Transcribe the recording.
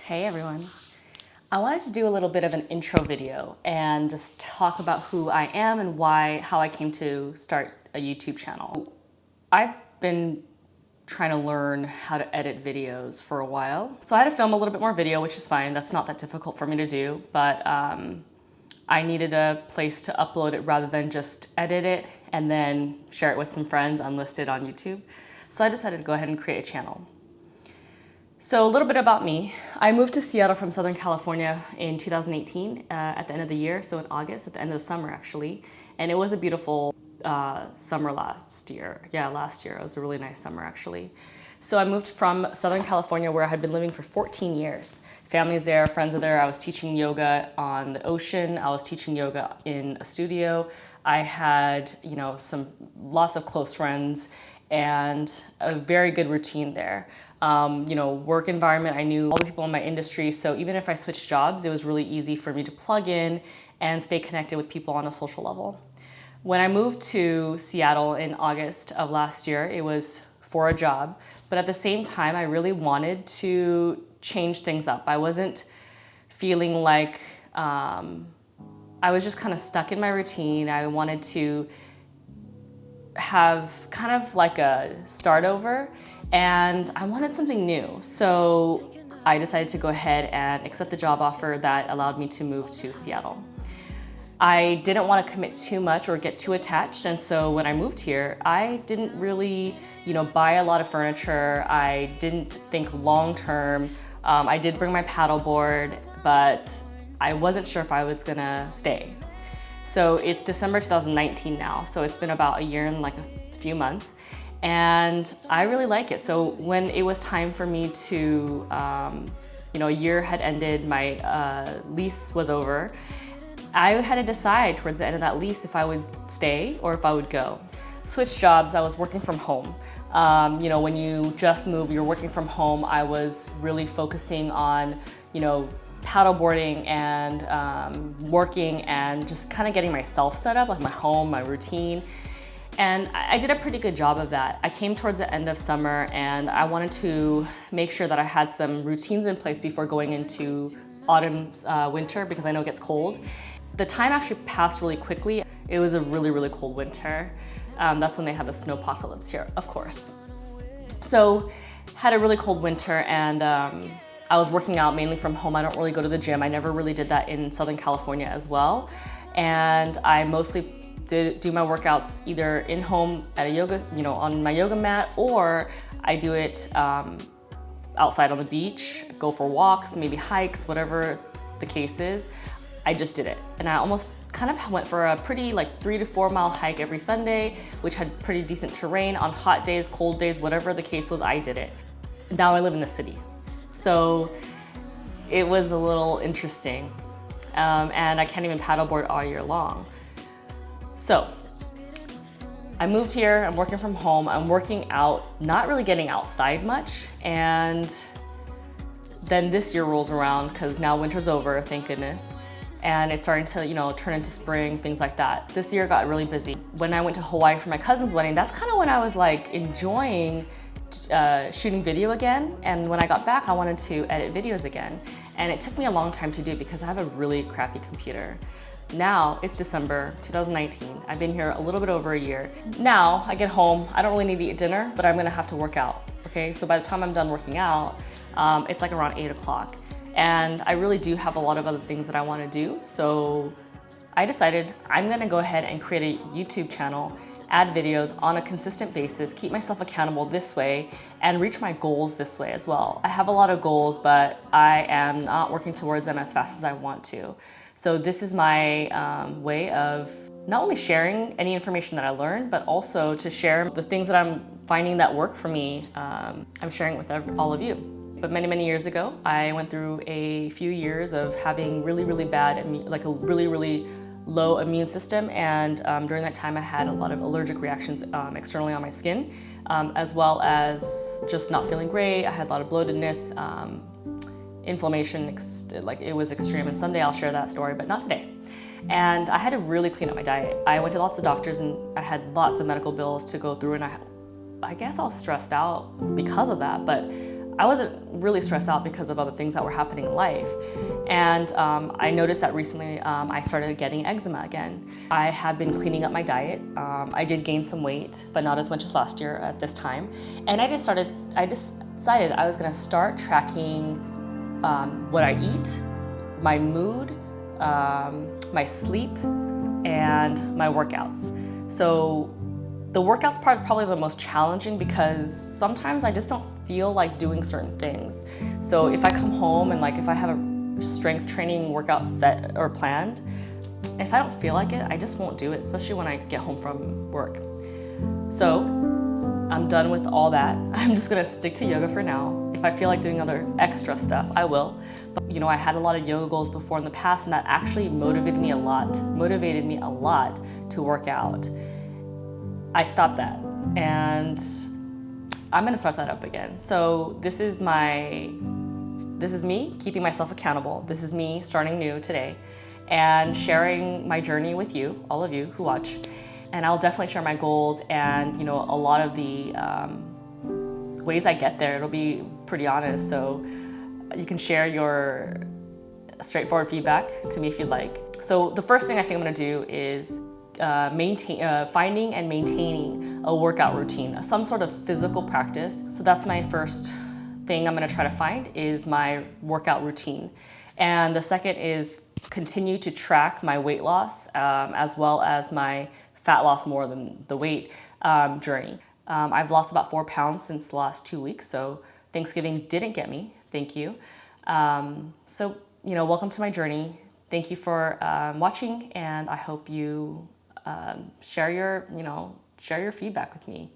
Hey everyone. I wanted to do a little bit of an intro video and just talk about who I am and how I came to start a YouTube channel. I've been trying to learn how to edit videos for a while. So I had to film a little bit more video, which is fine. That's not that difficult for me to do, but I needed a place to upload it rather than just edit it and then share it with some friends unlisted on YouTube. So I decided to go ahead and create a channel. So a little bit about me. I moved to Seattle from Southern California in 2018 at the end of the year, so in August, at the end of the summer actually. And it was a beautiful summer last year. Yeah, last year. It was a really nice summer actually. So I moved from Southern California where I had been living for 14 years. Family's there, friends are there. I was teaching yoga on the ocean. I was teaching yoga in a studio. I had, lots of close friends and a very good routine there. Work environment, I knew all the people in my industry, so even if I switched jobs, it was really easy for me to plug in and stay connected with people on a social level. When I moved to Seattle in August of last year, it was for a job, but at the same time, I really wanted to change things up. I wasn't feeling like I was just kind of stuck in my routine. I wanted to have kind of like a start over, and I wanted something new. So I decided to go ahead and accept the job offer that allowed me to move to Seattle. I didn't want to commit too much or get too attached, and so when I moved here, I didn't really, buy a lot of furniture. I didn't think long term. I did bring my paddleboard, but I wasn't sure if I was gonna stay. So it's December 2019 now, so it's been about a year and like a few months, and I really like it. So when it was time for me to, a year had ended, my lease was over, I had to decide towards the end of that lease if I would stay or if I would go. Switched jobs, I was working from home. When you just move, you're working from home. I was really focusing on, paddleboarding and working and just kind of getting myself set up, like my home, my routine. And I did a pretty good job of that. I came towards the end of summer and I wanted to make sure that I had some routines in place before going into autumn's winter, because I know it gets cold. The time actually passed really quickly. It was a really, really cold winter. That's when they had the snowpocalypse here, of course. So had a really cold winter, and I was working out mainly from home. I don't really go to the gym. I never really did that in Southern California as well. And I mostly do my workouts either in home at a yoga, on my yoga mat, or I do it outside on the beach, go for walks, maybe hikes, whatever the case is. I just did it. And I almost kind of went for a pretty 3 to 4 mile hike every Sunday, which had pretty decent terrain on hot days, cold days, whatever the case was, I did it. Now I live in the city. So it was a little interesting. And I can't even paddleboard all year long. So I moved here, I'm working from home, I'm working out, not really getting outside much. And then this year rolls around, because now winter's over, thank goodness. And it's starting to, turn into spring, things like that. This year got really busy. When I went to Hawaii for my cousin's wedding, that's kind of when I was enjoying shooting video again. And when I got back, I wanted to edit videos again. And it took me a long time to do because I have a really crappy computer. Now it's December 2019. I've been here a little bit over a year. Now I get home, I don't really need to eat dinner, but I'm gonna have to work out, okay? So by the time I'm done working out, it's around 8 o'clock. And I really do have a lot of other things that I wanna do. So I decided I'm gonna go ahead and create a YouTube channel, add videos on a consistent basis, keep myself accountable this way, and reach my goals this way as well. I have a lot of goals, but I am not working towards them as fast as I want to. So this is my way of not only sharing any information that I learned, but also to share the things that I'm finding that work for me. I'm sharing it with all of you. But many, many years ago, I went through a few years of having really, really bad, a really, really low immune system. And during that time, I had a lot of allergic reactions externally on my skin, as well as just not feeling great. I had a lot of bloatedness, inflammation, it was extreme. And someday I'll share that story, but not today. And I had to really clean up my diet. I went to lots of doctors and I had lots of medical bills to go through, and I guess I was stressed out because of that, but I wasn't really stressed out because of other things that were happening in life. And I noticed that recently I started getting eczema again. I have been cleaning up my diet. I did gain some weight, but not as much as last year at this time. And I decided I was gonna start tracking what I eat, my mood, my sleep, and my workouts. So the workouts part is probably the most challenging because sometimes I just don't feel like doing certain things. So if I come home and if I have a strength training workout set or planned, if I don't feel like it, I just won't do it, especially when I get home from work. So I'm done with all that. I'm just gonna stick to yoga for now. If I feel like doing other extra stuff, I will. But I had a lot of yoga goals before in the past, and that actually motivated me a lot to work out. I stopped that, and I'm gonna start that up again. So this is me keeping myself accountable. This is me starting new today and sharing my journey with you, all of you who watch. And I'll definitely share my goals and a lot of the ways I get there. It'll be pretty honest, so you can share your straightforward feedback to me if you'd like. So the first thing I think I'm gonna do is finding and maintaining a workout routine, some sort of physical practice. So that's my first thing I'm gonna try to find is my workout routine. And the second is continue to track my weight loss as well as my fat loss more than the weight journey. I've lost about 4 pounds since the last 2 weeks, so Thanksgiving didn't get me, thank you. So welcome to my journey. Thank you for watching, and I hope you share your feedback with me.